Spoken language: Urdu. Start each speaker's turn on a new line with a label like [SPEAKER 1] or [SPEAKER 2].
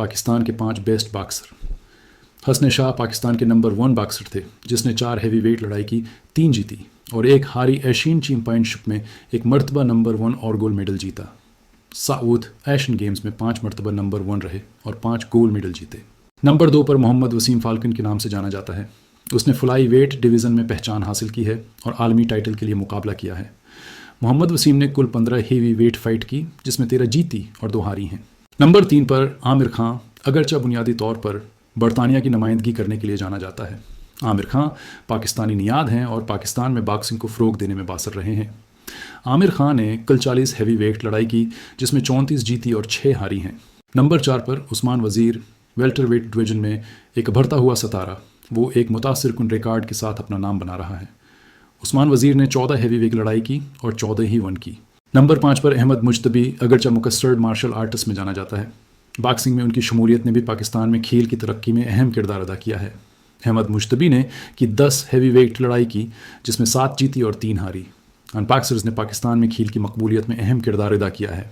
[SPEAKER 1] پاکستان کے 5 بیسٹ باکسر۔ حسن شاہ پاکستان کے نمبر 1 باکسر تھے جس نے 4 ہیوی ویٹ لڑائی کی، 3 جیتی اور 1 ہاری ایشین چیمپئن شپ میں 1 مرتبہ نمبر 1 اور گولڈ میڈل جیتا۔ سعود ایشین گیمز میں 5 مرتبہ نمبر 1 رہے اور 5 گولڈ میڈل جیتے۔ نمبر 2 پر محمد وسیم فالکن کے نام سے جانا جاتا ہے۔ اس نے فلائی ویٹ ڈویژن میں پہچان حاصل کی ہے اور عالمی ٹائٹل کے لیے مقابلہ کیا ہے۔ محمد وسیم نے کل 15 ہیوی ویٹ فائٹ کی جس میں 13 جیتی اور 2 ہاری ہیں۔ نمبر 3 پر عامر خان، اگرچہ بنیادی طور پر برطانیہ کی نمائندگی کرنے کے لیے جانا جاتا ہے۔ عامر خان پاکستانی نیاد ہیں اور پاکستان میں باکسنگ کو فروغ دینے میں باثر رہے ہیں۔ عامر خان نے کل 40 ہیوی ویٹ لڑائی کی جس میں 34 جیتی اور 6 ہاری ہیں۔ نمبر 4 پر عثمان وزیر، ویلٹر ویٹ ڈویژن میں ایک ابھرتا ہوا ستارہ، وہ ایک متاثر کن ریکارڈ کے ساتھ اپنا نام بنا رہا ہے۔ عثمان وزیر نے 14 ہیوی ویٹ لڑائی کی اور 14 ہی ون کی۔ نمبر 5 پر احمد مجتبی، اگرچہ مکسٹرڈ مارشل آرٹسٹ میں جانا جاتا ہے، باکسنگ میں ان کی شمولیت نے بھی پاکستان میں کھیل کی ترقی میں اہم کردار ادا کیا ہے۔ احمد مجتبی نے 10 ہیوی ویٹ لڑائی کی جس میں 7 جیتی اور 3 ہاری۔ ان باکسرز نے پاکستان میں کھیل کی مقبولیت میں اہم کردار ادا کیا ہے۔